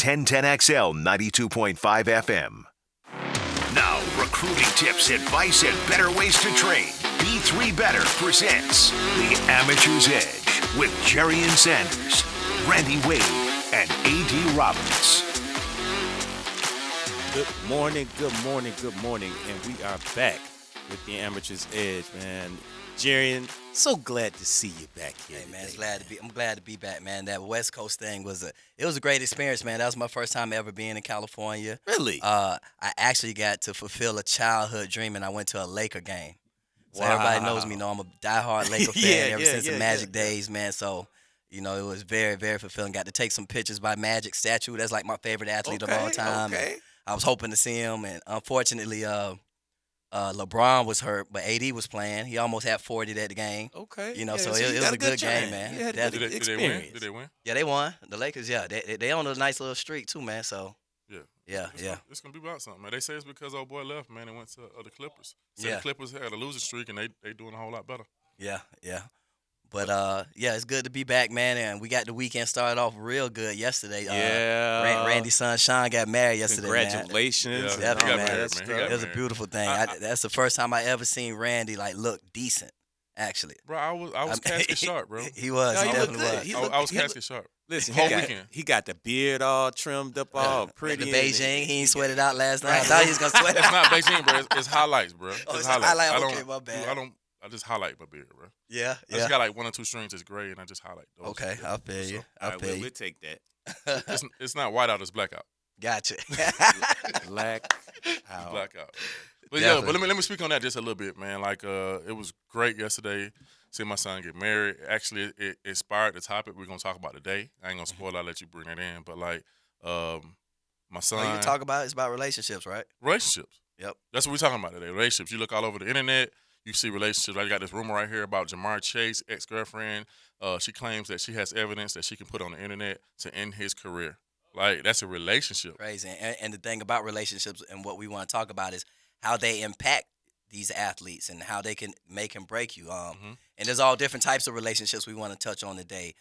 1010XL 92.5 FM. Now, recruiting tips, advice, and better ways to train. B3 Better presents The Amateur's Edge with Jerrian Sanders, Randy Wade, and A.D. Roberts. Good morning, and we are back with The Amateur's Edge, man. Jerrian, so glad to see you back here. Hey man, today. I'm glad to be back, man. That West Coast thing was a great experience, man. That was my first time ever being in California. Really? I actually got to fulfill a childhood dream, and I went to a Laker game. So Wow. everybody knows me, I'm a diehard Laker fan ever since the Magic yeah. days, man. So, it was very, very fulfilling. Got to take some pictures by Magic statue. That's like my favorite athlete of all time. Okay. And I was hoping to see him, and unfortunately, LeBron was hurt, but A.D. was playing. He almost had 40 at the game. Okay. So it was a good game, man. You had a good experience. Did they win? Yeah, they won. The Lakers, yeah. They on a nice little streak, too, man. So, yeah. It's going to be about something, man. They say it's because old boy left, man, and went to the Clippers. So Yeah. the Clippers had a losing streak, and they doing a whole lot better. Yeah. But, it's good to be back, man. And we got the weekend started off real good yesterday. Randy's son, Sean, got married yesterday, Congratulations. Yeah, Definitely, he got man. married, man. He got It was a married. beautiful thing. That's the first time I ever seen Randy, look decent, actually. Bro, I was casket sharp, bro. He was. No, he he looked definitely good. was. I was casket sharp. Listen, Whole weekend. he got the beard all trimmed up, all pretty. The Beijing, he ain't sweated out last night. I thought he was going to sweat it It's out. not Beijing, bro. It's highlights, bro. Oh, it's highlight? I don't, Okay, my bad. I just highlight my beard, bro. Yeah. I just got like one or two strings that's gray, and I just highlight those. Okay, I feel you. All right, we'll take that. It's not white out, it's black out. Gotcha. Black out. Black out. But Definitely. but let me speak on that just a little bit, man. It was great yesterday seeing my son get married. Actually, it inspired the topic we're gonna talk about today. I ain't gonna spoil. I'll let you bring that in. But my son. Well, you talk about it's about relationships, right? relationships. Yep. That's what we're talking about today. Relationships. You look all over the internet. You see relationships. I got this rumor right here about Jamar Chase, ex-girlfriend. She claims that she has evidence that she can put on the internet to end his career. That's a relationship. Crazy. And the thing about relationships and what we want to talk about is how they impact these athletes and how they can make and break you. And there's all different types of relationships we want to touch on today.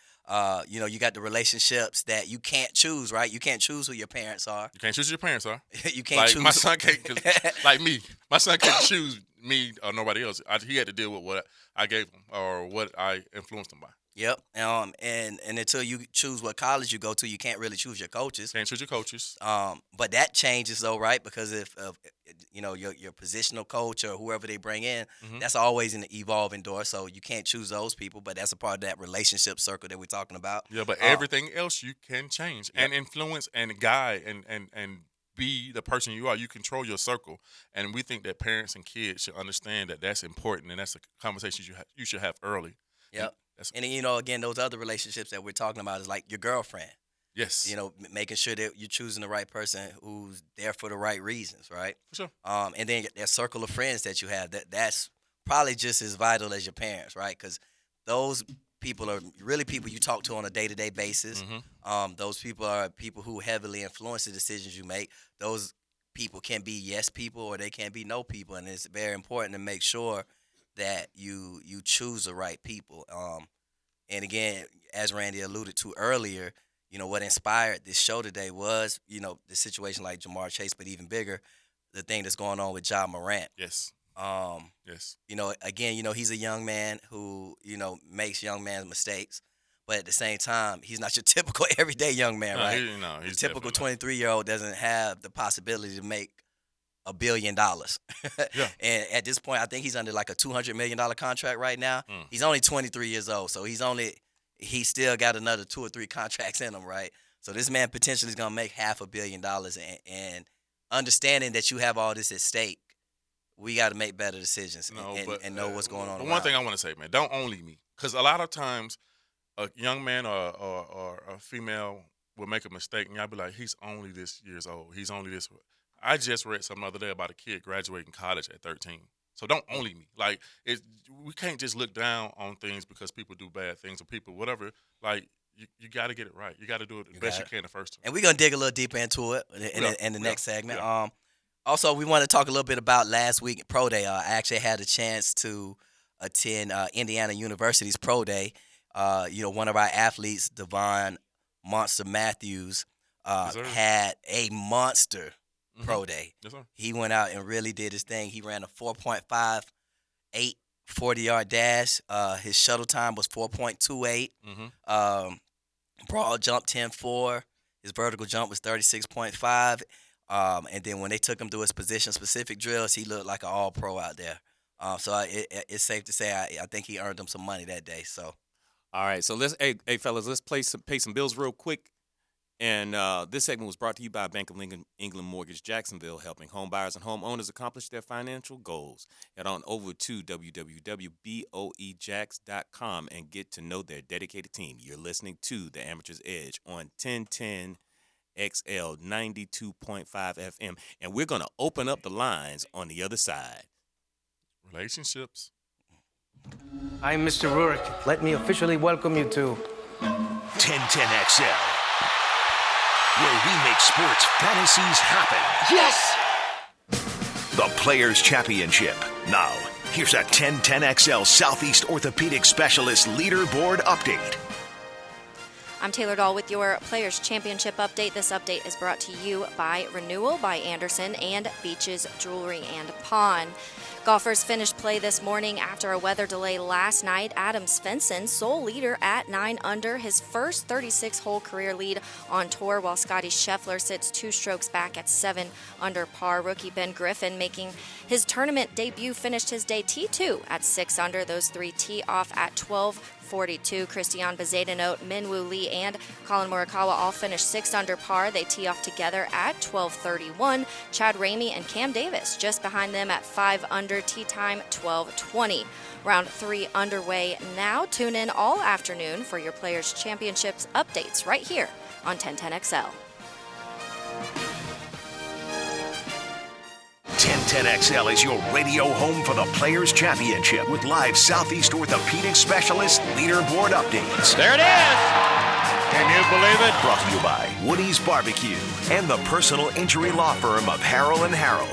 You got the relationships that you can't choose, right? You can't choose who your parents are. You can't choose who your parents are. You can't choose. My son can't, like me. My son couldn't choose me or nobody else. He had to deal with what I gave him or what I influenced him by. Yep. And until you choose what college you go to, you can't really choose your coaches. Can't choose your coaches. But that changes though, right? Because if your positional coach or whoever they bring in, that's always an evolving door. So you can't choose those people, but that's a part of that relationship circle that we're talking about. Yeah, but everything else you can change and influence and guide and be the person you are. You control your circle, and we think that parents and kids should understand that that's important, and that's a conversation you should have early. Yep. And then, again, those other relationships that we're talking about is like your girlfriend. Yes. Making sure that you're choosing the right person who's there for the right reasons, right? For sure. And then that circle of friends that you have, that's probably just as vital as your parents, right? Because those people are really people you talk to on a day-to-day basis. Those people are people who heavily influence the decisions you make. Those people can be yes people or they can be no people, and it's very important to make sure that you choose the right people. And again, as Randy alluded to earlier, what inspired this show today was, the situation like Jamar Chase, but even bigger, the thing that's going on with Ja Morant. Yes. Yes. Again, he's a young man who, makes young man's mistakes. But at the same time, he's not your typical everyday young man, right? He's the typical definitely 23-year-old doesn't have the possibility to make $1 billion. Yeah. And at this point, I think he's under like a $200 million contract right now. He's only 23 years old, so he still got another 2 or 3 contracts in him, right? So this man potentially is going to make $500 million. And understanding that you have all this at stake, we got to make better decisions and know what's going on. One thing I want to say, man, don't only me. Because a lot of times a young man or a female will make a mistake, and y'all be like, he's only this years old. He's only this. I just read something the other day about a kid graduating college at 13. So don't only me. We can't just look down on things because people do bad things or people, whatever. You got to get it right. You got to do it the best you can the first time. And we're going to dig a little deeper into it in the next segment. Yeah. Also, we want to talk a little bit about last week Pro Day. I actually had a chance to attend Indiana University's Pro Day. One of our athletes, Devon Monster Matthews, Yes, sir. had a monster pro day. Yes, sir. He went out and really did his thing. He ran a 4.58 40-yard dash. His shuttle time was 4.28. Broad jump 10.4. His vertical jump was 36.5. And then when they took him through his position-specific drills, he looked like an all-pro out there. So it's safe to say I think he earned them some money that day. So, All right, so hey fellas, let's pay some bills real quick. And this segment was brought to you by Bank of England Mortgage Jacksonville, helping home buyers and homeowners accomplish their financial goals. Head on over to www.boejax.com and get to know their dedicated team. You're listening to The Amateur's Edge on 1010 XL 92.5 FM. And we're going to open up the lines on the other side. Relationships. I'm Mr. Rurik. Let me officially welcome you to 1010 XL, where we make sports fantasies happen. Yes! The Players' Championship. Now, here's a 1010 XL Southeast Orthopedic Specialist Leaderboard update. I'm Taylor Dahl with your Players' Championship update. This update is brought to you by Renewal by Anderson and Beaches Jewelry and Pawn. Golfers finished play this morning after a weather delay last night. Adam Svensson, sole leader at 9 under, his first 36-hole career lead on tour, while Scotty Scheffler sits 2 strokes back at 7 under par. Rookie Ben Griffin, making his tournament debut, finished his day T2 at 6 under. Those 3 tee off at 12:42. Christian Bezuidenhout, Minwoo Lee, and Colin Morikawa all finished 6 under par. They tee off together at 12:31. Chad Ramey and Cam Davis just behind them at 5 under. Tee time 12:20. Round 3 underway now. Tune in all afternoon for your Players' Championships updates right here on 1010XL. 1010XL is your radio home for the Players' Championship with live Southeast Orthopedic Specialist Leaderboard updates. There it is! Can you believe it? Brought to you by Woody's Barbecue and the personal injury law firm of Harrell and Harrell.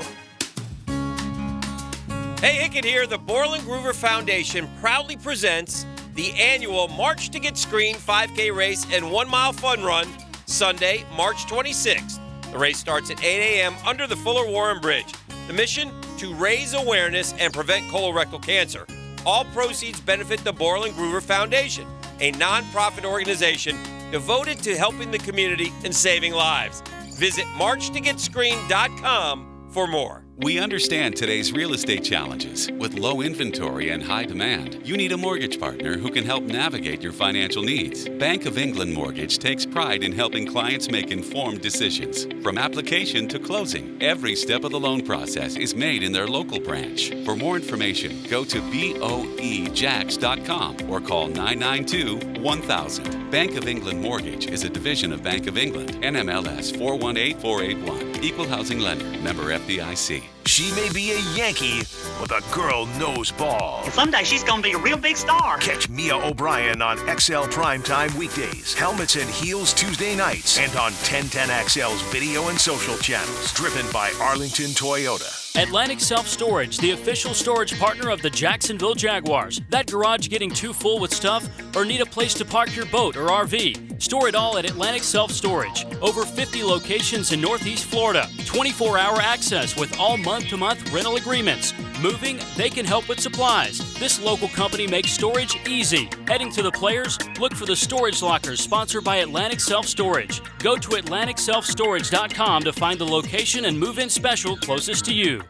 Hey, Hickett here. The Borland Groover Foundation proudly presents the annual March to Get Screened 5K race and 1 mile fun run Sunday, March 26th. The race starts at 8 a.m. under the Fuller Warren Bridge. The mission? To raise awareness and prevent colorectal cancer. All proceeds benefit the Borland Groover Foundation, a nonprofit organization devoted to helping the community and saving lives. Visit marchtogetscreened.com for more. We understand today's real estate challenges. With low inventory and high demand, you need a mortgage partner who can help navigate your financial needs. Bank of England Mortgage takes pride in helping clients make informed decisions. From application to closing, every step of the loan process is made in their local branch. For more information, go to boejax.com or call 992-1000. Bank of England Mortgage is a division of Bank of England, NMLS 418481, Equal Housing Lender, member FDIC. She may be a Yankee, but the girl knows ball. And someday she's going to be a real big star. Catch Mia O'Brien on XL Primetime weekdays, Helmets and Heels Tuesday nights, and on 1010XL's video and social channels. Driven by Arlington Toyota. Atlantic Self Storage, the official storage partner of the Jacksonville Jaguars. That garage getting too full with stuff, or need a place to park your boat or RV? Store it all at Atlantic Self Storage. Over 50 locations in Northeast Florida. 24-hour access with all month-to-month rental agreements. Moving, they can help with supplies. This local company makes storage easy. Heading to the Players? Look for the Storage Lockers, sponsored by Atlantic Self Storage. Go to AtlanticSelfStorage.com to find the location and move-in special closest to you.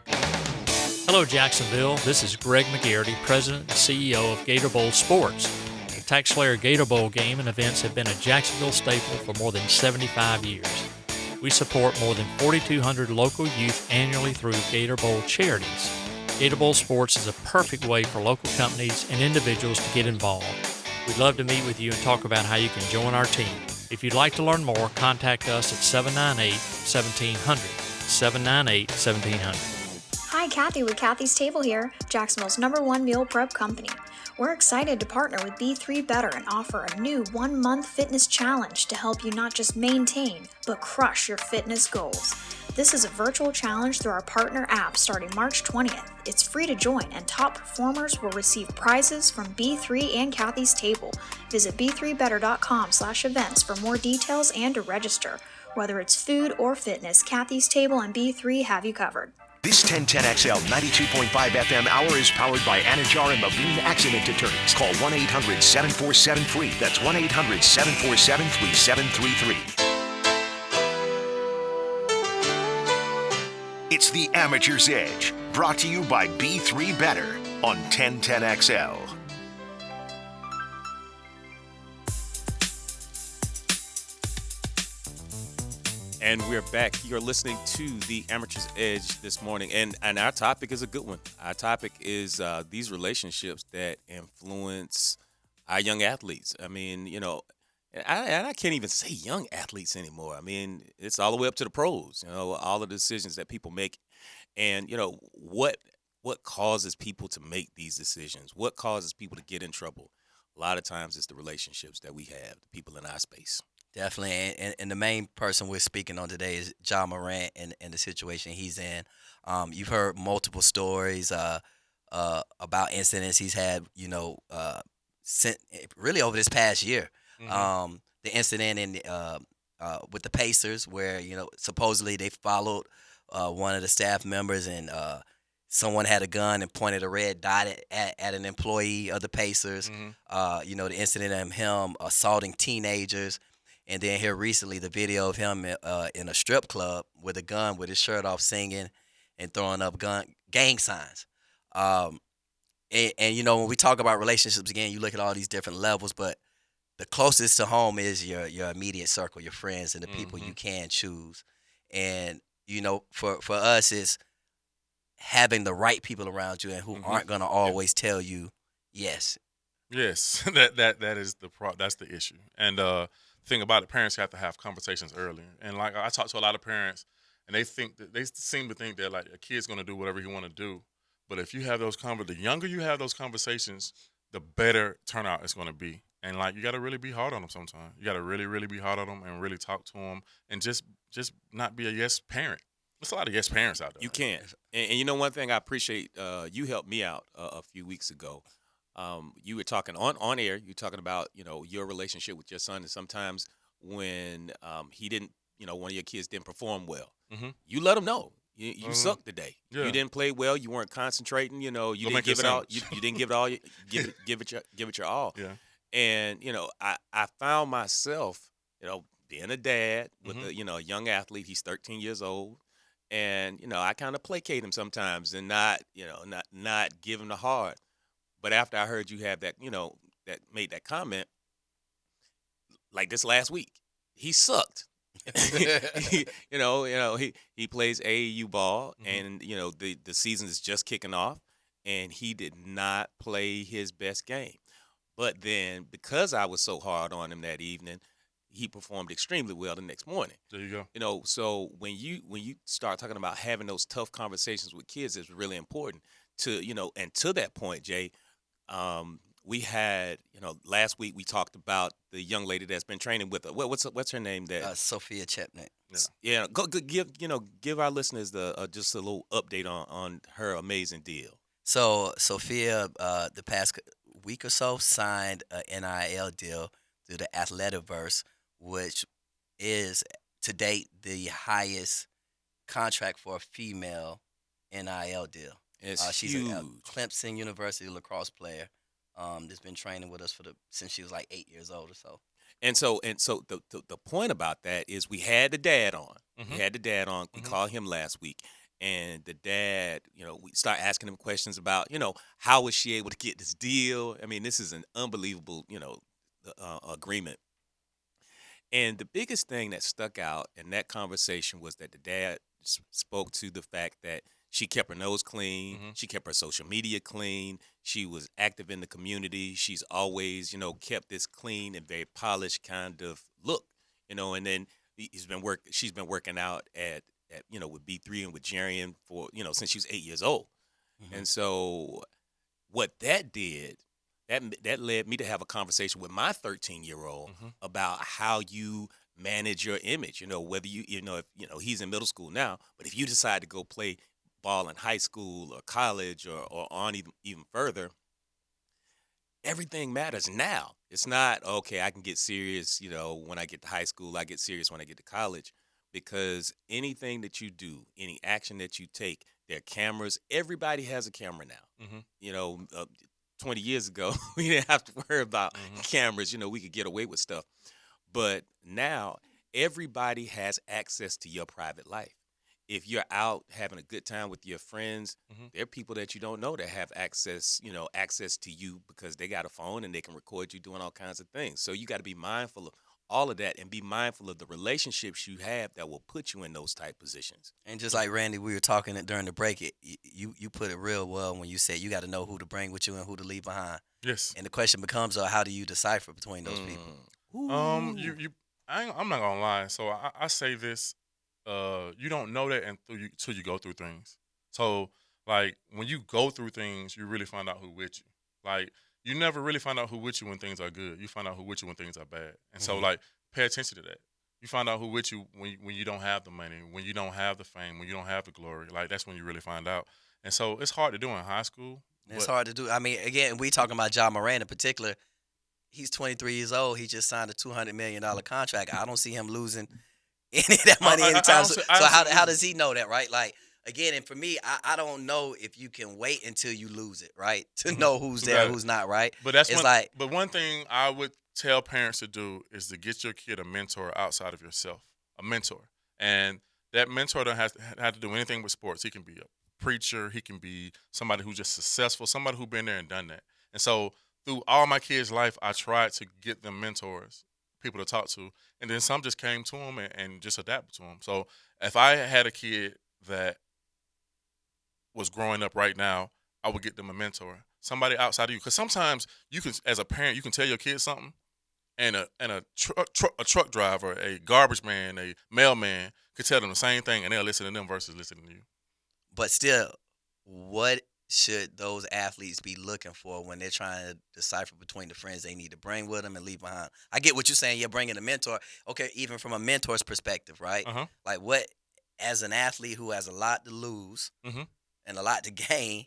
Hello, Jacksonville. This is Greg McGarity, President and CEO of Gator Bowl Sports. The Tax Slayer Gator Bowl game and events have been a Jacksonville staple for more than 75 years. We support more than 4,200 local youth annually through Gator Bowl charities. Gator Bowl Sports is a perfect way for local companies and individuals to get involved. We'd love to meet with you and talk about how you can join our team. If you'd like to learn more, contact us at 798-1700, 798-1700. Hi, Kathy with Kathy's Table here, Jacksonville's #1 meal prep company. We're excited to partner with Be3 Better and offer a new 1-month fitness challenge to help you not just maintain, but crush your fitness goals. This is a virtual challenge through our partner app starting March 20th. It's free to join, and top performers will receive prizes from B3 and Kathy's Table. Visit b3better.com/events for more details and to register. Whether it's food or fitness, Kathy's Table and B3 have you covered. This 1010XL 92.5 FM hour is powered by Anajar and Levine Accident Attorneys. Call 1-800-747-FREE. That's 1-800-747-3733. It's the Amateur's Edge, brought to you by B3 Better on 1010XL. And we're back. You're listening to the Amateur's Edge this morning, and our topic is a good one. Our topic is these relationships that influence our young athletes. I mean, you know, and I can't even say young athletes anymore. I mean, it's all the way up to the pros. You know, all the decisions that people make, and you know what causes people to make these decisions. What causes people to get in trouble? A lot of times, it's the relationships that we have, the people in our space. Definitely, and the main person we're speaking on today is John Morant and the situation he's in. You've heard multiple stories about incidents he's had, you know, really over this past year. Mm-hmm. The incident in with the Pacers where, you know, supposedly they followed one of the staff members and someone had a gun and pointed a red dot at an employee of the Pacers. Mm-hmm. You know, the incident of him assaulting teenagers. And then here recently, the video of him in a strip club with a gun, with his shirt off, singing and throwing up gang signs. And you know, when we talk about relationships, again, you look at all these different levels, but the closest to home is your immediate circle, your friends, and the people you can choose. And you know, for us, it's having the right people around you and who aren't going to always tell you yes. Yes, that is that's the issue. And thing about it, parents have to have conversations early. And like I talk to a lot of parents, and they seem to think that like a kid's going to do whatever he want to do. But if you have those the younger you have those conversations, the better turnout it's going to be. And like you got to really be hard on them sometimes. You got to really, really be hard on them and really talk to them and just not be a yes parent. There's a lot of yes parents out there. You can. And you know, one thing I appreciate, you helped me out a few weeks ago. You were talking on air. You're talking about, you know, your relationship with your son, and sometimes when he didn't, you know, one of your kids didn't perform well, you let him know you sucked today. Yeah. You didn't play well. You weren't concentrating. You know, you didn't give it all. You didn't give it all. Give it your all. Yeah. And you know, I found myself, you know, being a dad with a, you know, a young athlete. He's 13 years old. And, you know, I kind of placate him sometimes and not give him the hard. But after I heard you have that, you know, that made that comment, like this last week, he sucked. He plays AAU ball, and you know the season is just kicking off, and he did not play his best game. But then, because I was so hard on him that evening, he performed extremely well the next morning. There you go. You know, so when you start talking about having those tough conversations with kids, it's really important to, you know, and to that point, Jay. We had, you know, last week we talked about the young lady that's been training with her. What's her name? Sophia Chepnick. Yeah, give our listeners just a little update on her amazing deal. So Sophia, the past week or so, signed an NIL deal through the Athletiverse, which is to date the highest contract for a female NIL deal. She's huge. A Clemson University lacrosse player that's been training with us since she was like 8 years old or so. And so the point about that is we had the dad on. We had the dad on. We called him last week. And the dad, you know, we start asking him questions about, you know, how was she able to get this deal? I mean, this is an unbelievable, you know, agreement. And the biggest thing that stuck out in that conversation was that the dad spoke to the fact that she kept her nose clean. She kept her social media clean. She was active in the community. She's always, you know, kept this clean and very polished kind of look, you know. And then she's been working out at you know, with B3 and with Jerrian for, you know, since she was 8 years old. And so what that did, that led me to have a conversation with my 13-year-old about how you manage your image. You know, whether if he's in middle school now, but if you decide to go play ball in high school or college or on even further, everything matters now. It's not, okay, I can get serious, when I get to high school, I get serious when I get to college, because anything that you do, any action that you take, there are cameras. Everybody has a camera now. Mm-hmm. 20 years ago, we didn't have to worry about cameras. We could get away with stuff. But now everybody has access to your private life. If you're out having a good time with your friends, there are people that you don't know that have access to you because they got a phone and they can record you doing all kinds of things. So you got to be mindful of all of that and be mindful of the relationships you have that will put you in those type positions. And just like Randy, we were talking during the break, you put it real well when you said you got to know who to bring with you and who to leave behind. Yes. And the question becomes, how do you decipher between those people? I'm not gonna lie. So I say this, you don't know that until you go through things. So like when you go through things, you really find out who with you. Like you never really find out who with you when things are good. You find out who with you when things are bad. And so like pay attention to that. You find out who with you when you don't have the money, when you don't have the fame, when you don't have the glory. Like that's when you really find out. And so it's hard to do in high school. It's hard to do. I mean, again, we talking about Ja Morant in particular. He's 23 years old. He just signed a $200 million contract. I don't see him losing any of that money anytime soon. So how does he know that, right? Like, again, and for me, I don't know if you can wait until you lose it, right? To know who's there, who's not, right? But but one thing I would tell parents to do is to get your kid a mentor outside of yourself, a mentor. And that mentor don't have to do anything with sports. He can be a preacher. He can be somebody who's just successful, somebody who's been there and done that. And so through all my kids' life, I tried to get them mentors, people to talk to, and then some just came to them and just adapted to them. So if I had a kid that was growing up right now, I would get them a mentor, somebody outside of you. Because sometimes you can, as a parent, you can tell your kid something, and a truck driver, a garbage man, a mailman could tell them the same thing, and they'll listen to them versus listening to you. But still, what should those athletes be looking for when they're trying to decipher between the friends they need to bring with them and leave behind? I get what you're saying. You're bringing a mentor. Okay, even from a mentor's perspective, right? Like what, as an athlete who has a lot to lose and a lot to gain,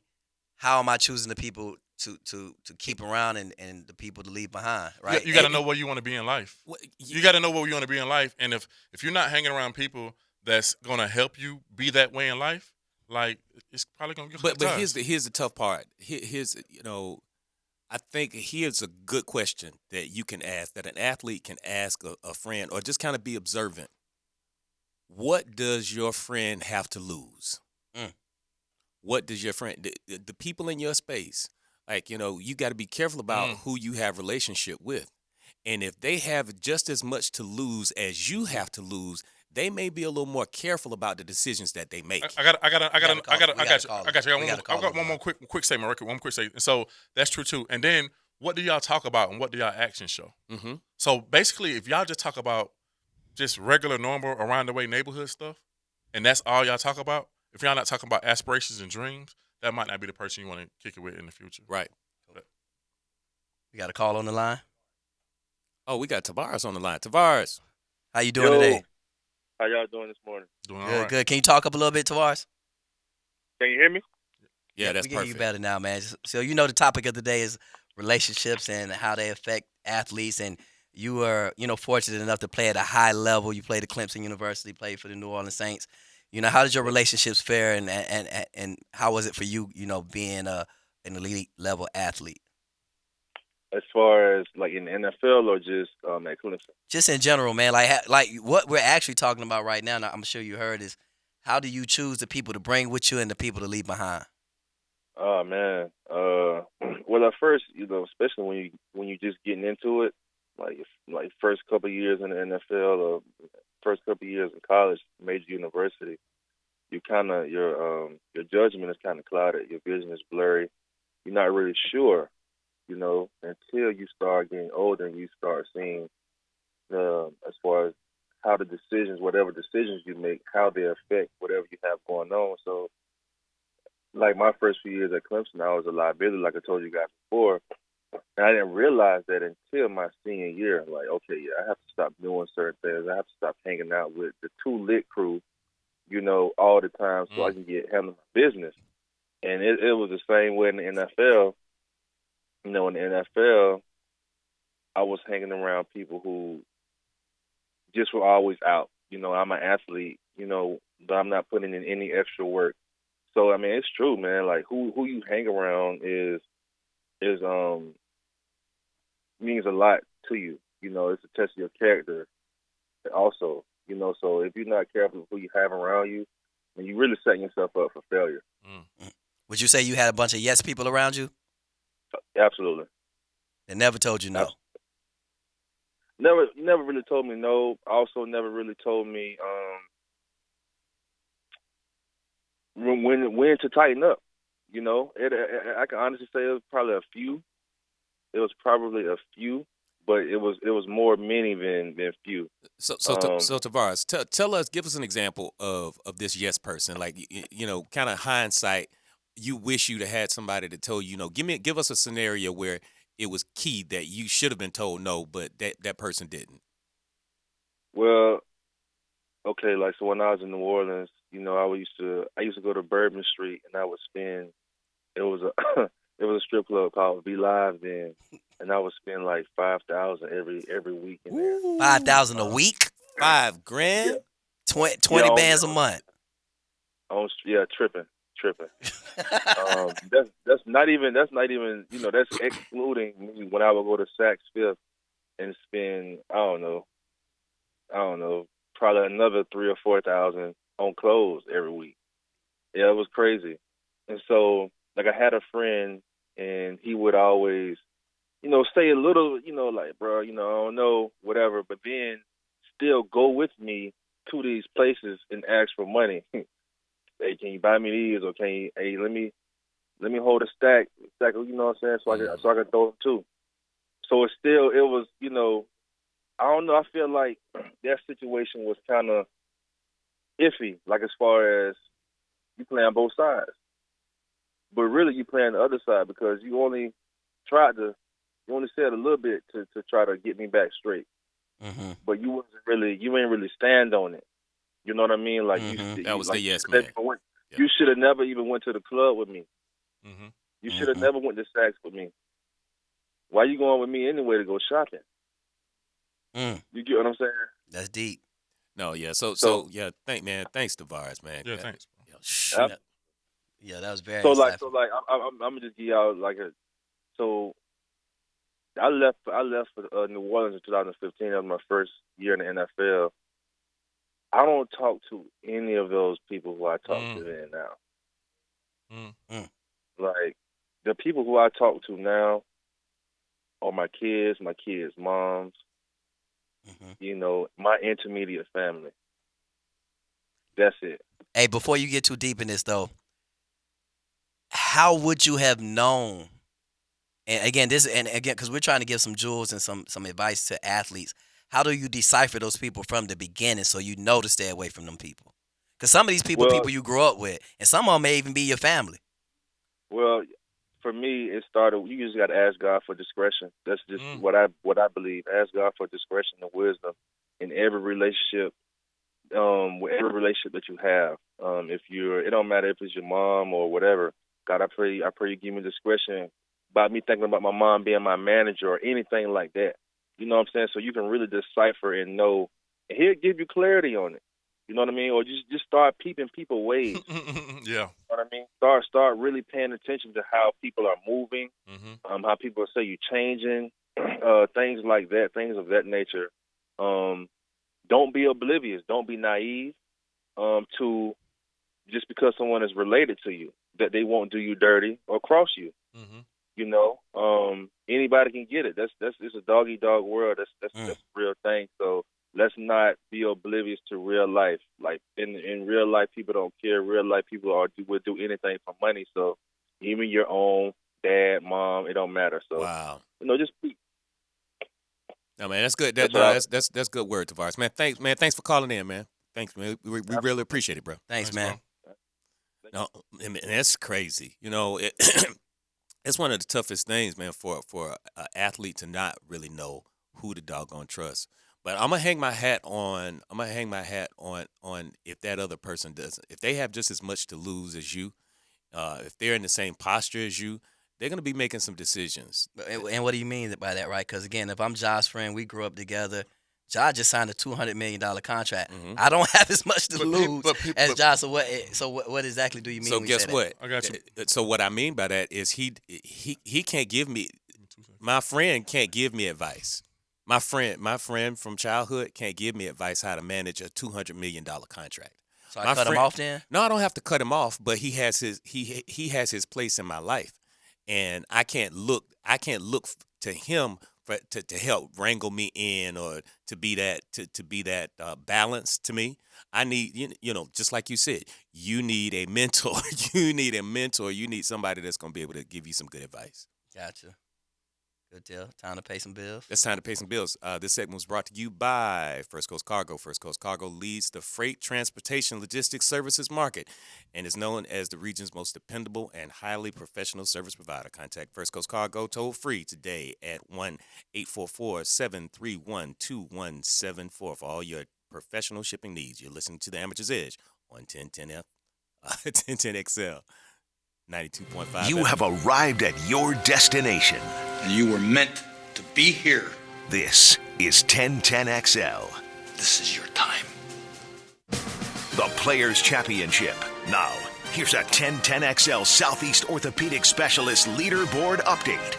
how am I choosing the people to keep around and the people to leave behind, right? You got to know where you want to be in life. You got to know where you want to be in life. And if you're not hanging around people that's going to help you be that way in life, like it's probably gonna get. But here's the tough part. Here's I think here's a good question that you can ask, that an athlete can ask a friend, or just kind of be observant. What does your friend have to lose? What does your friend, the people in your space, like you got to be careful about who you have relationship with, and if they have just as much to lose as you have to lose, they may be a little more careful about the decisions that they make. I got one more quick statement, record. One quick statement. So that's true too. And then what do y'all talk about and what do y'all actions show? So basically, if y'all just talk about just regular, normal, around the way neighborhood stuff, and that's all y'all talk about, if y'all not talking about aspirations and dreams, that might not be the person you want to kick it with in the future. Right. We got a call on the line. Oh, we got Tavares on the line. Tavares, how you doing today? How y'all doing this morning? Doing all right. Good. Can you talk up a little bit, Tavares? Can you hear me? Yeah, that's perfect. perfect. You better now, man. So the topic of the day is relationships and how they affect athletes. And you were, fortunate enough to play at a high level. You played at Clemson University, played for the New Orleans Saints. How did your relationships fare, and how was it for you, being an elite level athlete? As far as like in the NFL or just at Clemson? Just in general, man. Like what we're actually talking about right now, and I'm sure you heard, is how do you choose the people to bring with you and the people to leave behind? Oh man. Well, at first, especially when you just getting into it, like first couple of years in the NFL or first couple of years in college, major university, you kind of your judgment is kind of clouded. Your vision is blurry. You're not really sure. Until you start getting older and you start seeing as far as how the decisions, whatever decisions you make, how they affect whatever you have going on. So, like my first few years at Clemson, I was a liability, like I told you guys before. And I didn't realize that until my senior year. Like, okay, yeah, I have to stop doing certain things. I have to stop hanging out with the too lit crew, all the time so I can handle my business. And it was the same way in the NFL. in the NFL, I was hanging around people who just were always out. I'm an athlete, but I'm not putting in any extra work. So I mean, it's true, man. Like who you hang around is means a lot to you. It's a test of your character also. So if you're not careful with who you have around you, then you really setting yourself up for failure. Would you say you had a bunch of yes people around you? Absolutely. That never told you no? Never really told me no. Also never really told me when to tighten up. I can honestly say it was probably a few. It was probably a few, but it was more many than few. So Tavares, tell us, give us an example of this yes person. Like kind of hindsight, you wish you'd have had somebody to tell you no. Give us a scenario where it was key that you should have been told no, but that person didn't. Well, okay, like so when I was in New Orleans, I used to go to Bourbon Street and I would spend. It was a it was a strip club called V Live then, and I would spend like $5,000 every week in there. $5,000 a week? $5,000? Yeah. 20 bands a month. Tripping. That's not even that's excluding me when I would go to Saks Fifth and spend I don't know probably another $3,000 or $4,000 on clothes every week. Yeah, it was crazy. And so like I had a friend and he would always say a little like bro I don't know whatever, but then still go with me to these places and ask for money. Hey, can you buy me these, or can you? Hey, let me hold a stack. You know what I'm saying? So I can throw them too. So it was I don't know. I feel like that situation was kind of iffy, like as far as you play on both sides, but really you play on the other side because you only said a little bit to try to get me back straight, but you ain't really stand on it. You know what I mean? Like that was the yes man. You should have never even went to the club with me. You should have never went to Saks with me. Why you going with me anyway to go shopping? You get what I'm saying? That's deep. No, yeah. So yeah. Thanks, Tavares, man. Yeah, thanks. Yeah, that was very. So I'm gonna just give y'all like a. So I left for New Orleans in 2015. That was my first year in the NFL. I don't talk to any of those people who I talk to then now. Like, the people who I talk to now are my kids' moms, my intermediate family. That's it. Hey, before you get too deep in this, though, how would you have known? And again, because we're trying to give some jewels and some advice to athletes. How do you decipher those people from the beginning so you know to stay away from them people? Because some of these people you grew up with, and some of them may even be your family. Well, for me, it started. You just got to ask God for discretion. That's just what I believe. Ask God for discretion and wisdom in every relationship, with every relationship that you have. It don't matter if it's your mom or whatever. God, I pray you give me discretion about me thinking about my mom being my manager or anything like that. You know what I'm saying? So you can really decipher and know, and he'll give you clarity on it. You know what I mean? Or just start peeping people's ways. Yeah. You know what I mean? Start really paying attention to how people are moving, how people say you're changing, things like that, things of that nature. Don't be oblivious. Don't be naive to just because someone is related to you that they won't do you dirty or cross you. Anybody can get it. It's a dog eat dog world. That's a real thing. So let's not be oblivious to real life. Like in real life, people don't care. Real life people would do anything for money. So even your own dad, mom, it don't matter. So wow, just peep. No man, that's good. That's good word, Tavares. Man, thanks for calling in, man. Thanks, man. We really appreciate it, bro. Thanks, man. No, and that's crazy. It's one of the toughest things, man, for an athlete to not really know who to doggone trust. But I'm gonna hang my hat on if that other person doesn't. If they have just as much to lose as you, if they're in the same posture as you, they're going to be making some decisions. And what do you mean by that, right? Because, again, if I'm Josh's friend, we grew up together. Josh just signed a $200 million contract. Mm-hmm. I don't have as much to lose as Josh. So what exactly do you mean? So when guess you say what? I got you. So what I mean by that is he can't give me. My friend can't give me advice. My friend from childhood can't give me advice how to manage a $200 million contract. So I cut him off then? No, I don't have to cut him off, but he has his place in my life, and I can't look to him to help wrangle me in or to be that balance to me. I need just like you said, you need a mentor. You need a mentor. You need somebody that's going to be able to give you some good advice. Gotcha. Good deal. Time to pay some bills. It's time to pay some bills. This segment was brought to you by First Coast Cargo. First Coast Cargo leads the freight transportation logistics services market and is known as the region's most dependable and highly professional service provider. Contact First Coast Cargo toll free today at 1-844-731-2174 for all your professional shipping needs. You're listening to the Amateur's Edge on 1010 XL. 92.5. You have arrived at your destination. And you were meant to be here. This is 1010XL. This is your time. The Players' Championship. Now, here's a 1010XL Southeast Orthopedic Specialist Leaderboard update.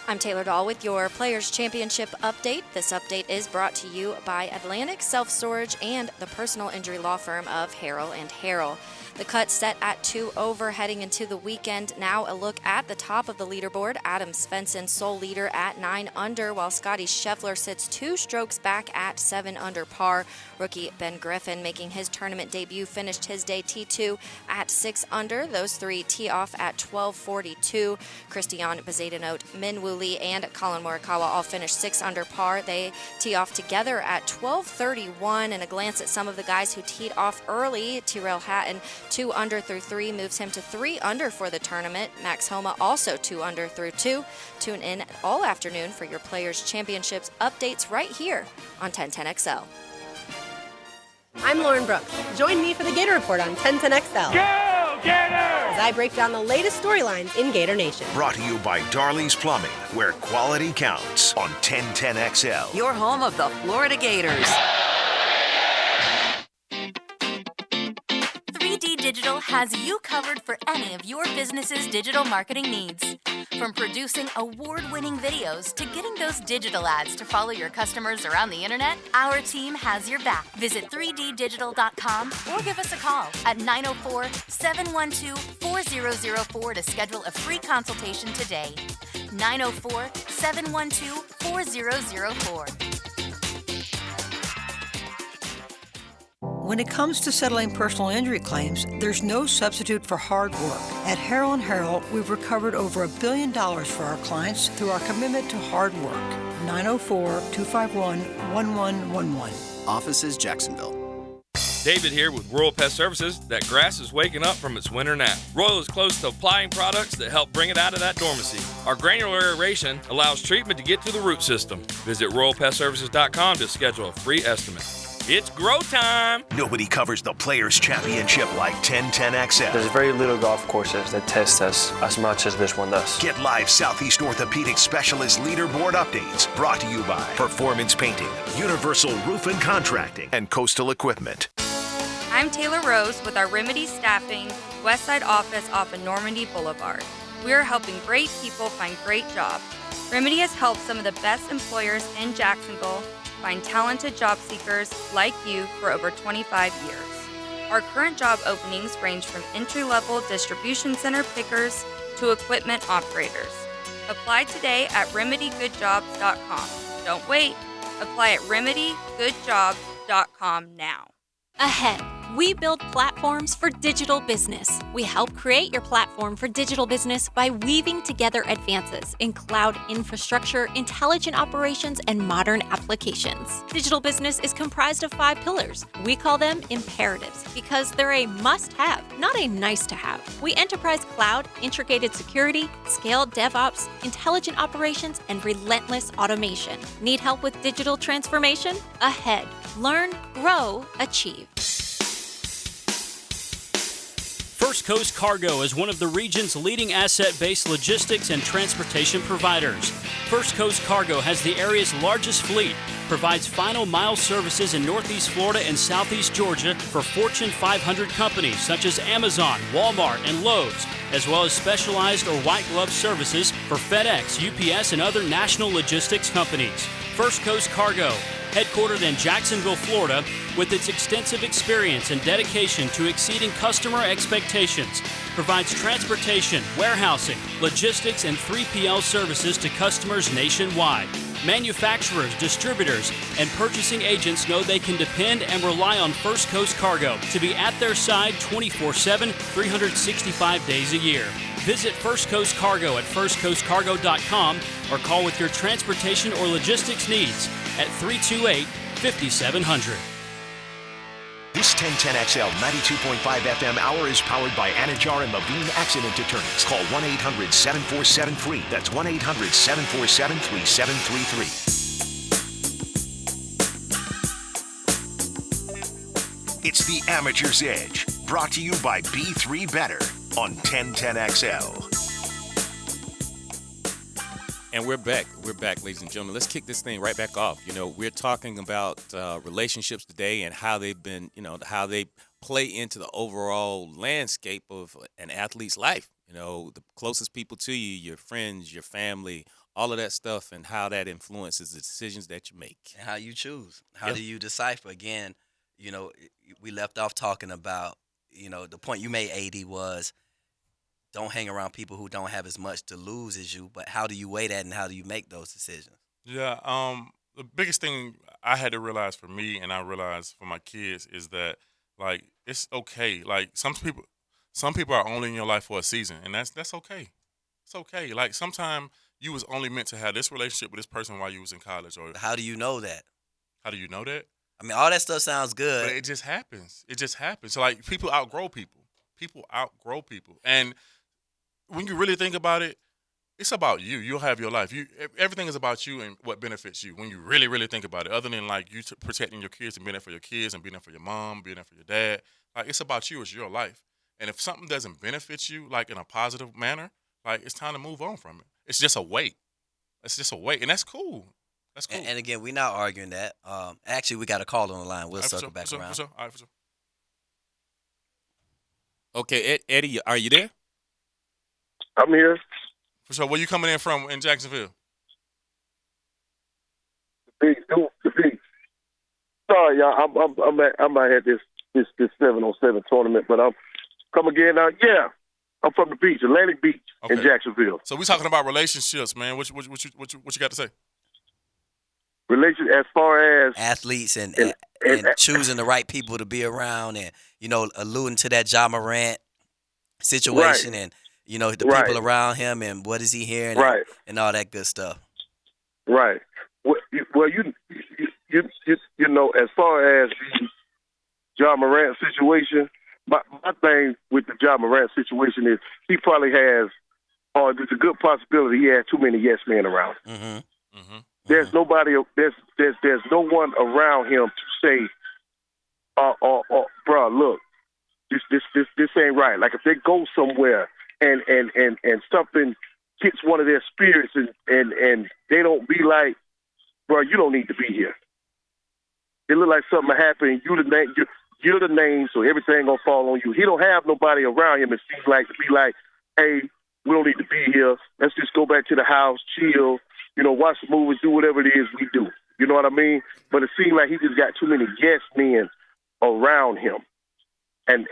I'm Taylor Dahl with your Players' Championship update. This update is brought to you by Atlantic Self-Storage and the personal injury law firm of Harrell & Harrell. The cut set at 2 over heading into the weekend. Now a look at the top of the leaderboard. Adam Svensson, sole leader at 9 under, while Scotty Scheffler sits 2 strokes back at 7 under par. Rookie Ben Griffin, making his tournament debut, finished his day T2 at 6 under. Those 3 tee off at 12:42. Christian Bezadenot, Min Woo Lee, and Colin Morikawa all finished 6 under par. They tee off together at 12:31. And a glance at some of the guys who teed off early. Tyrrell Hatton, 2 under through 3, moves him to 3 under for the tournament. Max Homa also 2 under through 2. Tune in all afternoon for your Players' Championships updates right here on 1010XL. I'm Lauren Brooks. Join me for the Gator Report on 1010XL. Go, Gators! As I break down the latest storylines in Gator Nation. Brought to you by Darley's Plumbing, where quality counts on 1010XL. Your home of the Florida Gators. 3D Digital has you covered for any of your business's digital marketing needs. From producing award-winning videos to getting those digital ads to follow your customers around the internet, our team has your back. Visit 3ddigital.com or give us a call at 904-712-4004 to schedule a free consultation today. 904-712-4004. When it comes to settling personal injury claims, there's no substitute for hard work. At Harrell & Harrell, we've recovered over $1 billion for our clients through our commitment to hard work. 904-251-1111. Offices, Jacksonville. David here with Royal Pest Services. That grass is waking up from its winter nap. Royal is close to applying products that help bring it out of that dormancy. Our granular aeration allows treatment to get to the root system. Visit RoyalPestServices.com to schedule a free estimate. It's grow time! Nobody covers the Players' Championship like 1010XL. There's very little golf courses that test us as much as this one does. Get live Southeast Orthopedic Specialist Leaderboard updates brought to you by Performance Painting, Universal Roof and Contracting, and Coastal Equipment. I'm Taylor Rose with our Remedy Staffing Westside office off of Normandy Boulevard. We are helping great people find great jobs. Remedy has helped some of the best employers in Jacksonville find talented job seekers like you for over 25 years. Our current job openings range from entry-level distribution center pickers to equipment operators. Apply today at remedygoodjobs.com. Don't wait. Apply at remedygoodjobs.com now. Ahead, we build platforms for digital business. We help create your platform for digital business by weaving together advances in cloud infrastructure, intelligent operations, and modern applications. Digital business is comprised of 5 pillars. We call them imperatives because they're a must-have, not a nice-to-have. We enterprise cloud, integrated security, scaled DevOps, intelligent operations, and relentless automation. Need help with digital transformation? Ahead. Learn, grow, achieve. First Coast Cargo is one of the region's leading asset-based logistics and transportation providers. First Coast Cargo has the area's largest fleet, provides final mile services in Northeast Florida and Southeast Georgia for Fortune 500 companies such as Amazon, Walmart, and Lowe's, as well as specialized or white glove services for FedEx, UPS, and other national logistics companies. First Coast Cargo, headquartered in Jacksonville, Florida, with its extensive experience and dedication to exceeding customer expectations, provides transportation, warehousing, logistics, and 3PL services to customers nationwide. Manufacturers, distributors, and purchasing agents know they can depend and rely on First Coast Cargo to be at their side 24/7, 365 days a year. Visit First Coast Cargo at firstcoastcargo.com or call with your transportation or logistics needs at 328-5700. This 1010XL 92.5 FM hour is powered by Anajar and Levine Accident Attorneys. Call 1-800-747-FREE. That's 1-800-747-3733. It's the Amateur's Edge, brought to you by B3 Better on 1010XL. And we're back. We're back, ladies and gentlemen. Let's kick this thing right back off. You know, we're talking about relationships today and how they've been, how they play into the overall landscape of an athlete's life. You know, the closest people to you, your friends, your family, all of that stuff, and how that influences the decisions that you make. And how you choose. How do you decipher? Again, we left off talking about, the point you made, AD, was don't hang around people who don't have as much to lose as you, but how do you weigh that and how do you make those decisions? Yeah, the biggest thing I had to realize for me and I realized for my kids is that, like, it's okay. Like, some people are only in your life for a season, and that's okay. It's okay. Like, sometimes you was only meant to have this relationship with this person while you was in college. Or how do you know that? How do you know that? I mean, all that stuff sounds good. But it just happens. It just happens. So, like, people outgrow people. People outgrow people. And when you really think about it, it's about you. You'll have your life. Everything is about you and what benefits you when you really, really think about it. Other than, like, you protecting your kids and being there for your kids and being there for your mom, being there for your dad. Like, it's about you. It's your life. And if something doesn't benefit you, like, in a positive manner, like, it's time to move on from it. It's just a weight. It's just a weight. And that's cool. That's cool. And again, we're not arguing that. Actually, we got a call on the line. We'll circle back around. For sure. All right, for sure. Okay, Eddie, are you there? I'm here. For sure. Where you coming in from in Jacksonville? The beach. Sorry, y'all. I'm out at this 7-on-7 tournament, but I'm come again now. Yeah, I'm from the beach, Atlantic Beach in Jacksonville. So we talking about relationships, man. What you got to say? Relation as far as athletes and choosing the right people to be around, and alluding to that Ja Morant situation, right. And the people around him, and what is he hearing, and all that good stuff. Right. Well, you as far as the Ja Morant situation, my thing with the Ja Morant situation is he probably has, or there's a good possibility he has too many yes men around. Mm-hmm. Mm-hmm. There's nobody. There's no one around him to say, bro, look, this ain't right. Like, if they go somewhere and something hits one of their spirits and they don't be like, bro, you don't need to be here. It look like something happened. You're the name, so everything gonna fall on you. He don't have nobody around him. It seems like to be like, hey, we don't need to be here. Let's just go back to the house, chill. Watch the movies, do whatever it is we do. You know what I mean? But it seems like he just got too many yes men around him, and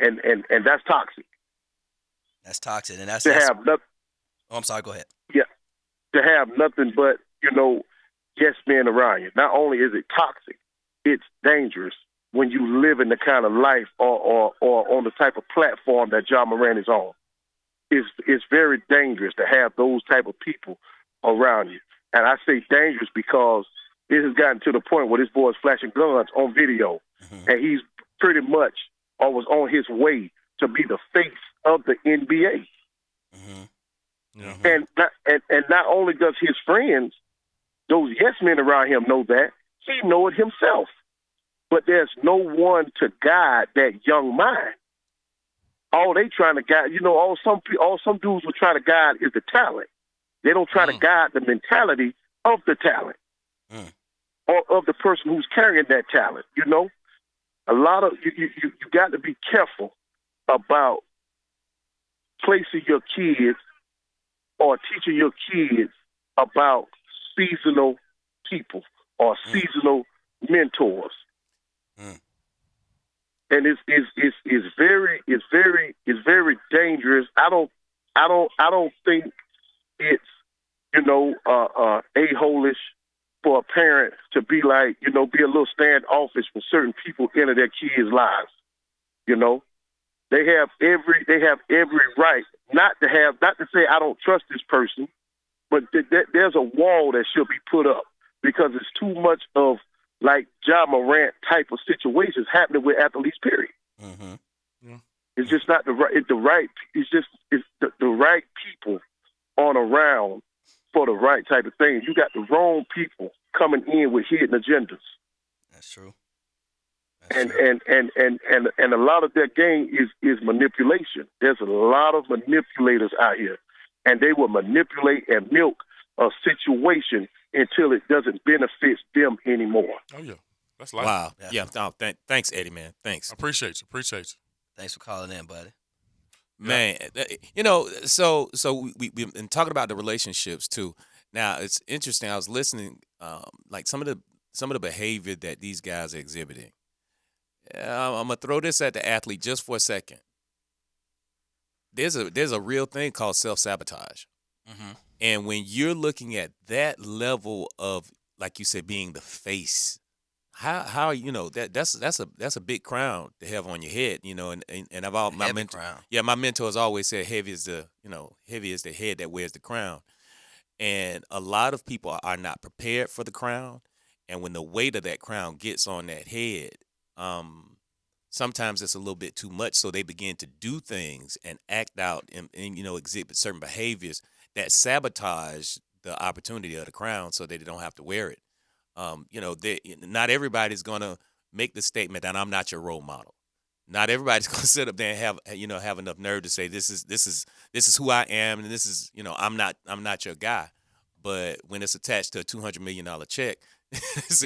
that's toxic. That's toxic, and that's have nothing. Oh, I'm sorry. Go ahead. Yeah, to have nothing but yes men around you. Not only is it toxic, it's dangerous when you live in the kind of life or on the type of platform that Ja Morant is on. It's very dangerous to have those type of people around you. And I say dangerous because it has gotten to the point where this boy is flashing guns on video, and he's pretty much or was on his way to be the face of the NBA. Mm-hmm. Mm-hmm. And not only does his friends, those yes men around him know that, he know it himself. But there's no one to guide that young mind. all they trying to guide, all some dudes will try to guide is the talent. They don't try to guide the mentality of the talent or of the person who's carrying that talent. A lot of you got to be careful about placing your kids or teaching your kids about seasonal people or seasonal mentors. And it's very dangerous. I don't think it's a-holish for a parent to be like, be a little standoffish when certain people enter their kids' lives. They have every right not to say I don't trust this person, but there's a wall that should be put up because it's too much of like Ja Morant type of situations happening with athletes. Period. It's just not the right. It's the right people on around for the right type of thing. You got the wrong people coming in with hidden agendas. That's true. And a lot of their game is manipulation. There's a lot of manipulators out here, and they will manipulate and milk a situation until it doesn't benefit them anymore. Oh yeah, that's life. Wow. Yeah. No, thanks, Eddie, man. Thanks. Appreciate you. Thanks for calling in, buddy. Man, so we've been talking about the relationships too. Now it's interesting. I was listening, like some of the behavior that these guys are exhibiting. I'm gonna throw this at the athlete just for a second. There's a real thing called self-sabotage, and when you're looking at that level of, like you said, being the face, how that's a big crown to have on your head, and I've all my mentor, my mentors always said heavy is the head that wears the crown, and a lot of people are not prepared for the crown, and when the weight of that crown gets on that head, sometimes it's a little bit too much, so they begin to do things and act out and exhibit certain behaviors that sabotage the opportunity of the crown so that they don't have to wear it. Not everybody's going to make the statement that I'm not your role model. Not everybody's going to sit up there and have enough nerve to say this is who I am and this is I'm not your guy. But when it's attached to a $200 million check, it's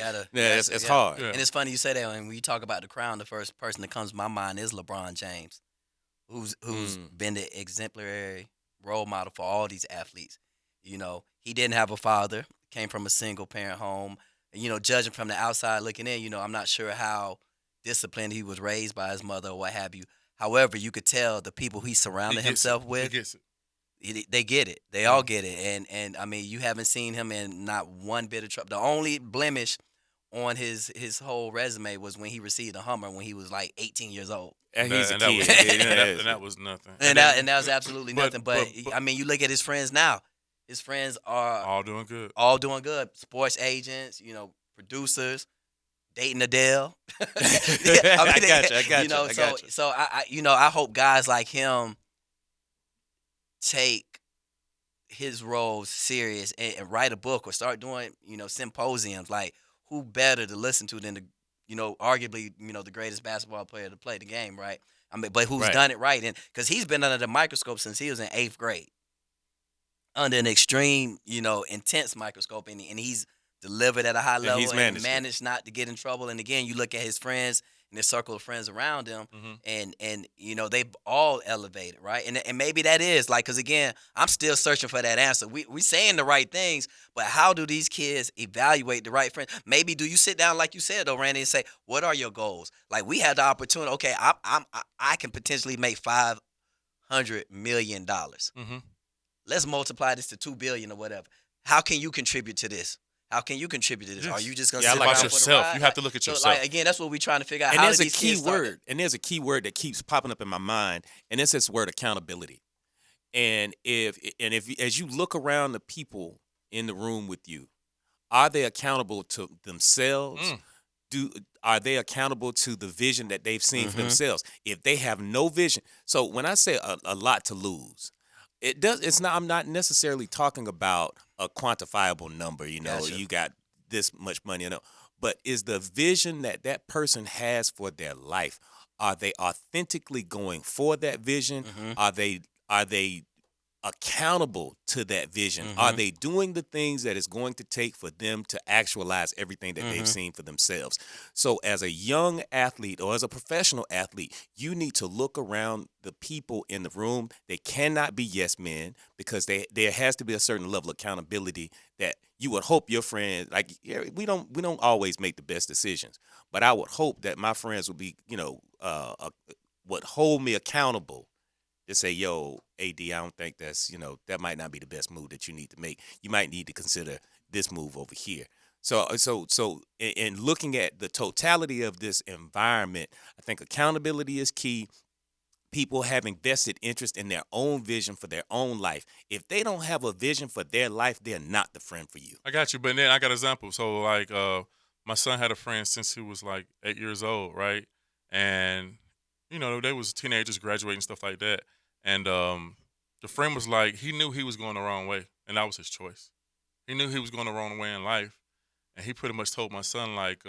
hard. And it's funny you say that. When you talk about the crown, the first person that comes to my mind is LeBron James, who's been the exemplary role model for all these athletes. He didn't have a father, came from a single parent home. And, judging from the outside looking in, I'm not sure how disciplined he was raised by his mother or what have you. However, you could tell the people he surrounded himself with. He gets it. They get it. They all get it. And I mean, you haven't seen him in not one bit of trouble. The only blemish on his whole resume was when he received a Hummer when he was like 18 years old. And he's a kid. And that was nothing. And that was absolutely nothing. But I mean, you look at his friends now. His friends are all doing good. Sports agents, producers, dating Adele. I got you. So I hope guys like him take his role serious and write a book or start doing, symposiums. Like, who better to listen to than arguably, the greatest basketball player to play the game, right? I mean, but who's done it right? And because he's been under the microscope since he was in 8th grade, under an extreme, intense microscope, and he's delivered at a high level and managed not to get in trouble. And again, you look at his friends and his circle of friends around him, and they've all elevated, right? And maybe that is because again, I'm still searching for that answer. We saying the right things, but how do these kids evaluate the right friends? Maybe do you sit down like you said though, Randy, and say, what are your goals? Like, we had the opportunity. Okay, I can potentially make $500 million. Let's multiply this to $2 billion or whatever. How can you contribute to this? How can you contribute to this? Are you just going to sit about down yourself? For the ride? You have to look at yourself. Again, that's what we're trying to figure out. And how there's do a these key kids start word, and there's a key word that keeps popping up in my mind, and it's this word accountability. And if as you look around the people in the room with you, are they accountable to themselves? Are they accountable to the vision that they've seen for themselves? If they have no vision, so when I say a lot to lose. I'm not necessarily talking about a quantifiable number, Gotcha. You got this much money, but is the vision that person has for their life, Are they authentically going for that vision? Mm-hmm. Are they accountable to that vision? Are they doing the things that it's going to take for them to actualize everything that they've seen for themselves? So as a young athlete or as a professional athlete, you need to look around the people in the room. They cannot be yes men, because there has to be a certain level of accountability that you would hope your friends, like, we don't always make the best decisions, but I would hope that my friends would be, would hold me accountable to say, yo, AD, I don't think that might not be the best move that you need to make. You might need to consider this move over here. So in looking at the totality of this environment, I think accountability is key. People having vested interest in their own vision for their own life. If they don't have a vision for their life, they're not the friend for you. I got you, but then I got an example. So, like, my son had a friend since he was, like, 8 years old, right? And, they was teenagers graduating, stuff like that. And the friend was like, he knew he was going the wrong way, and that was his choice. He knew he was going the wrong way in life, and he pretty much told my son, like,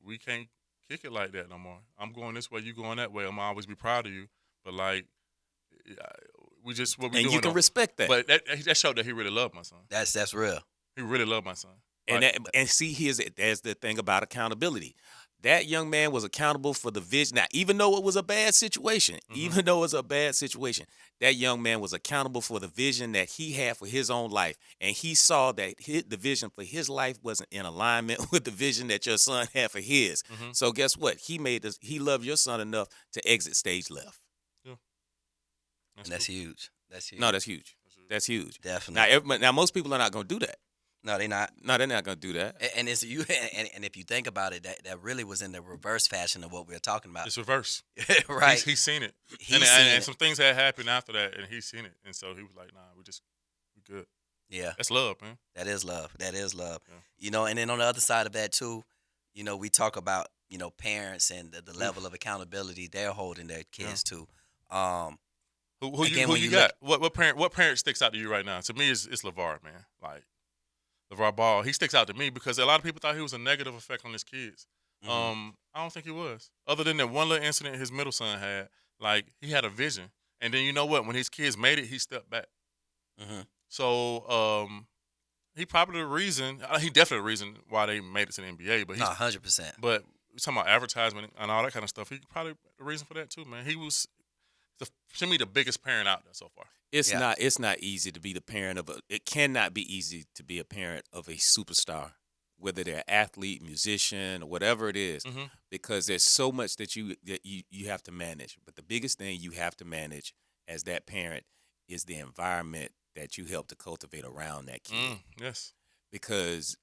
we can't kick it like that no more. I'm going this way, you going that way. I'm gonna always be proud of you, but, like, we just what we doing. And you can respect that. But that showed that he really loved my son. That's real. He really loved my son. And see, there's the thing about accountability. That young man was accountable for the vision. Now, even though it was a bad situation, that young man was accountable for the vision that he had for his own life. And he saw that the vision for his life wasn't in alignment with the vision that your son had for his. So guess what? He loved your son enough to exit stage left. Yeah. That's huge. That's huge. No, that's huge. That's huge. Definitely. Now most people are not going to do that. No, they're not. No, they're not going to do that. And it's you. And if you think about it, that really was in the reverse fashion of what we were talking about. It's reverse, right? He's seen it. And some things had happened after that, and he's seen it, and so he was like, "Nah, we good." Yeah, that's love, man. That is love. That is love. Yeah. And then on the other side of that too, we talk about parents and the level of accountability they're holding their kids to. Who you got? What parent sticks out to you right now? To me, it's LeVar, man. Like, LeVar Ball, he sticks out to me because a lot of people thought he was a negative effect on his kids. I don't think he was. Other than that one little incident his middle son had, like, he had a vision. And then you know what? When his kids made it, he stepped back. So he probably he definitely the reason why they made it to the NBA. But 100%. But we're talking about advertisement and all that kind of stuff. He probably the reason for that too, man. He was, to me, the biggest parent out there so far. It's not easy to be the parent of it cannot be easy to be a parent of a superstar, whether they're athlete, musician, or whatever it is, because there's so much that you have to manage. But the biggest thing you have to manage as that parent is the environment that you help to cultivate around that kid. Yes. Because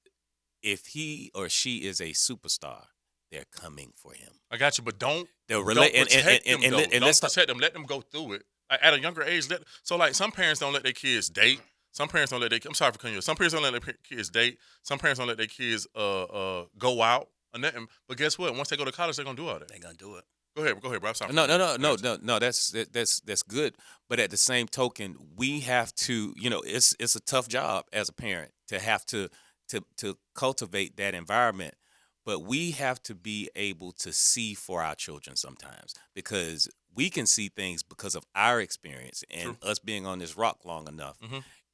if he or she is a superstar, they're coming for him. I got you, but don't protect them. Don't protect them. Let them go through it. At a younger age, some parents don't let their kids date. Some parents don't let their I'm sorry for cutting you. Some parents don't let their kids date. Some parents don't let their kids go out or nothing. But guess what? Once they go to college, they're gonna do all that. They're gonna do it. Go ahead, bro. I'm sorry. No. That's good. But at the same token, we have to. It's a tough job as a parent to have to cultivate that environment. But we have to be able to see for our children sometimes, because we can see things because of our experience and us being on this rock long enough.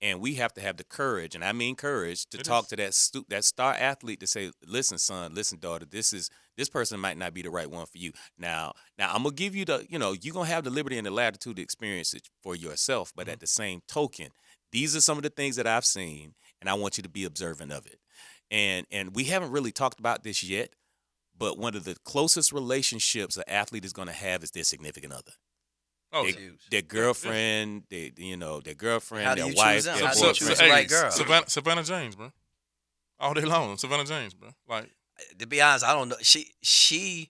And we have to have the courage, and I mean courage, to talk to that star athlete to say, listen, son, listen, daughter, this person might not be the right one for you. Now I'm going to give you you're going to have the liberty and the latitude to experience it for yourself. But at the same token, these are some of the things that I've seen, and I want you to be observant of it. And we haven't really talked about this yet, but one of the closest relationships an athlete is going to have is their significant other. Oh, their girlfriend, their girlfriend, how do their you wife. Choose them? How do you choose the right girl? Savannah James, bro. All day long, Savannah James, bro. Like, to be honest, I don't know. She's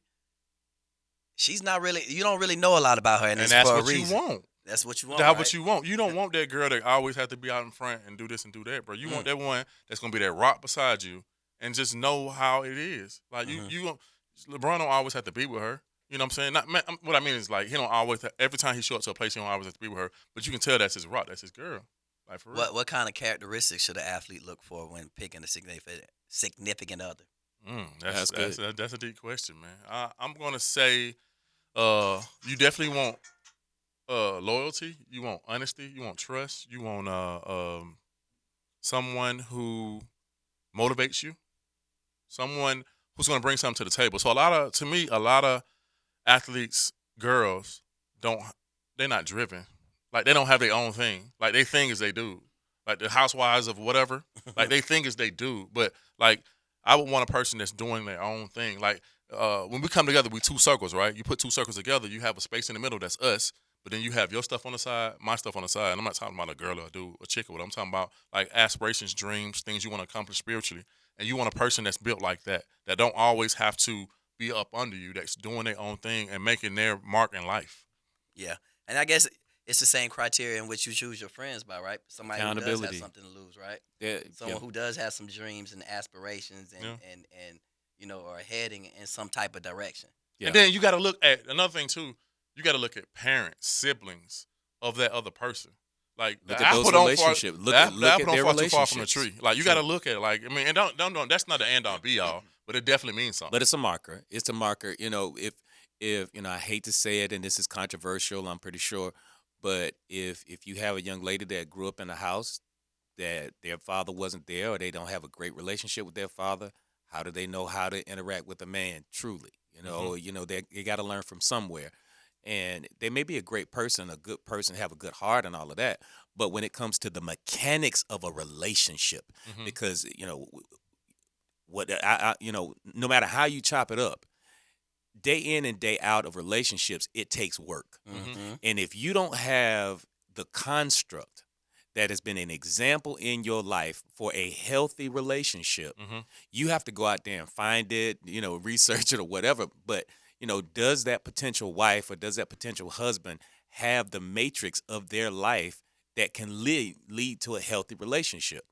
not really. You don't really know a lot about her, and that's for what a reason. You want. That's what you want. That's what you want. You don't want that girl that always have to be out in front and do this and do that, bro. You want that one that's gonna be that rock beside you and just know how it is. Like LeBron don't always have to be with her. You know what I'm saying? What I mean is, like, he don't always every time he show up to a place, he don't always have to be with her. But you can tell that's his rock, that's his girl. Like, for real. What kind of characteristics should an athlete look for when picking a significant other? That's a deep question, man. I'm gonna say You definitely want loyalty. You want honesty. You want trust. You want someone who motivates you. Someone who's going to bring something to the table. So to me, a lot of athletes, girls, they're not driven. Like they don't have their own thing. Like they thing is they do. Like the housewives of whatever. Like they think is they do. But like I would want a person that's doing their own thing. Like when we come together, we two circles, right? You put two circles together, you have a space in the middle that's us. But then you have your stuff on the side, my stuff on the side. And I'm not talking about a girl or a dude, a chick or what. I'm talking about like aspirations, dreams, things you want to accomplish spiritually. And you want a person that's built like that don't always have to be up under you, that's doing their own thing and making their mark in life. Yeah. And I guess it's the same criteria in which you choose your friends by, right? Somebody who does have something to lose, right? Yeah. Someone who does have some dreams and aspirations and you know, are heading in some type of direction. Yeah. And then you got to look at another thing too. You got to look at parents, siblings of that other person. Like look at those relationships. Look at their relationships. Too far from the tree. Like you got to look at it. Like I mean, and don't. That's not the end all be all, but it definitely means something. But it's a marker. It's a marker. You know, if you know, I hate to say it, and this is controversial, I'm pretty sure, but if you have a young lady that grew up in a house that their father wasn't there, or they don't have a great relationship with their father, how do they know how to interact with a man truly? You know, they got to learn from somewhere. And they may be a great person, a good person, have a good heart and all of that. But when it comes to the mechanics of a relationship, because, you know, no matter how you chop it up, day in and day out of relationships, it takes work. And if you don't have the construct that has been an example in your life for a healthy relationship, you have to go out there and find it, you know, research it or whatever. But you know, does that potential wife or does that potential husband have the matrix of their life that can lead to a healthy relationship?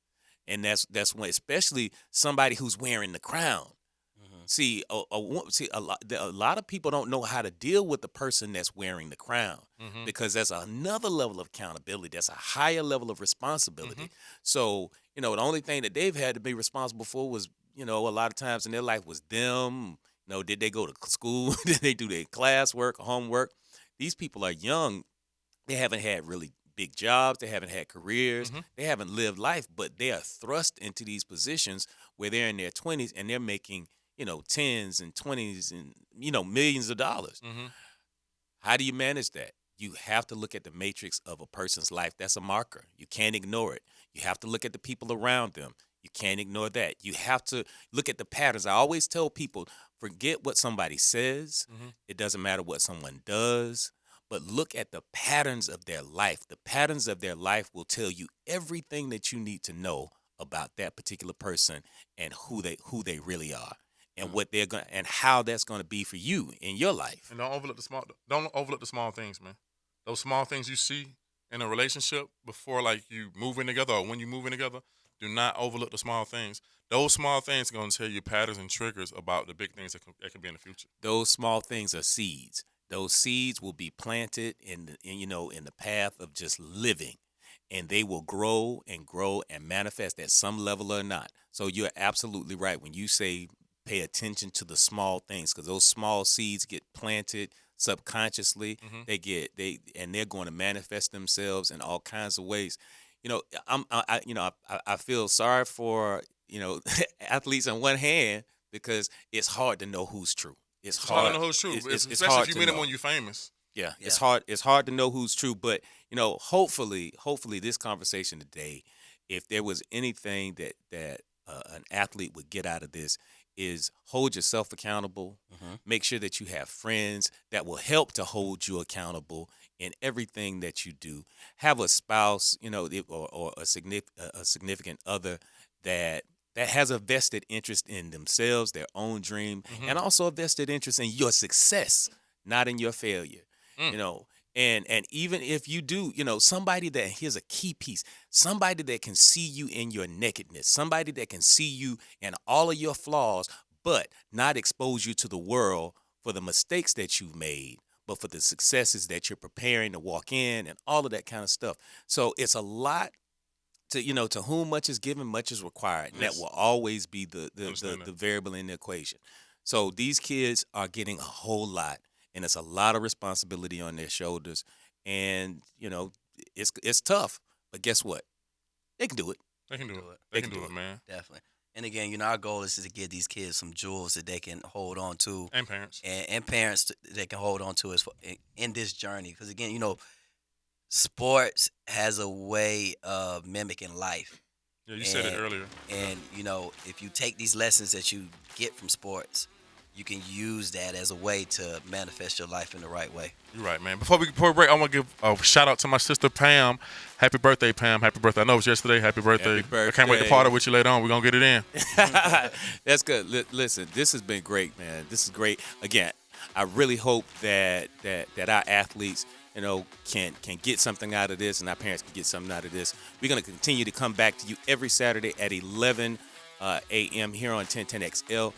And that's when, especially somebody who's wearing the crown. See, a lot of people don't know how to deal with the person that's wearing the crown because that's another level of accountability. That's a higher level of responsibility. So, you know, the only thing that they've had to be responsible for was, you know, a lot of times in their life was them. You know, did they go to school? Did they do their classwork, homework? These people are young. They haven't had really big jobs. They haven't had careers. They haven't lived life, but they are thrust into these positions where they're in their 20s and they're making, you know, 10s and 20s and, you know, millions of dollars. How do you manage that? You have to look at the matrix of a person's life. That's a marker. You can't ignore it. You have to look at the people around them. You can't ignore that. You have to look at the patterns. I always tell people, forget what somebody says. It doesn't matter what someone does. But look at the patterns of their life. The patterns of their life will tell you everything that you need to know about that particular person and who they really are, and what they're going and how that's going to be for you in your life. And don't overlook the small things, man. Those small things you see in a relationship before, like, you move in together or when you move in together. Do not overlook the small things. Those small things are going to tell you patterns and triggers about the big things that can be in the future. Those small things are seeds. Those seeds will be planted in the path of just living, and they will grow and manifest at some level or not. So you're absolutely right when you say pay attention to the small things, because those small seeds get planted subconsciously. They're going to manifest themselves in all kinds of ways. You know, I feel sorry for, you know, athletes on one hand because it's hard to know who's true. It's hard to know who's true, especially if you meet them when you're famous. Yeah, it's hard. It's hard to know who's true, but you know, hopefully, this conversation today, if there was anything that an athlete would get out of this, is hold yourself accountable. Make sure that you have friends that will help to hold you accountable in everything that you do. Have a spouse, you know, or a significant other that has a vested interest in themselves, their own dream, and also a vested interest in your success, not in your failure. You know, and even if you do, you know, somebody that, here's a key piece, somebody that can see you in your nakedness, somebody that can see you in all of your flaws, but not expose you to the world for the mistakes that you've made, but for the successes that you're preparing to walk in and all of that kind of stuff. So it's a lot to whom much is given, much is required. And that will always be the variable in the equation. So these kids are getting a whole lot, and it's a lot of responsibility on their shoulders. And it's tough, but guess what? They can do it. They can do it. They can do it, man. Definitely. And again, our goal is to give these kids some jewels that they can hold on to, and parents, and parents they can hold on to in this journey. Because again, sports has a way of mimicking life. Yeah, you said it earlier. And if you take these lessons that you get from sports, you can use that as a way to manifest your life in the right way. You're right, man. Before we break, I want to give a shout out to my sister Pam. Happy birthday, Pam. Happy birthday. I know it was yesterday. Happy birthday. Happy birthday. I can't wait to party with you later on. We're going to get it in. That's good. Listen, this has been great, man. This is great. Again, I really hope that our athletes, can get something out of this, and our parents can get something out of this. We're going to continue to come back to you every Saturday at 11 a.m. here on 1010XL.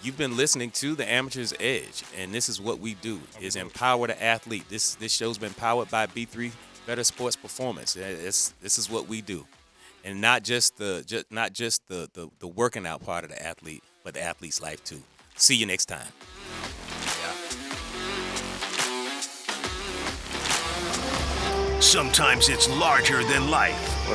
You've been listening to The Amateur's Edge, and this is what we do, is empower the athlete. This show's been powered by B3 Better Sports Performance. This is what we do. And not just the working out part of the athlete, but the athlete's life too. See you next time. Sometimes it's larger than life.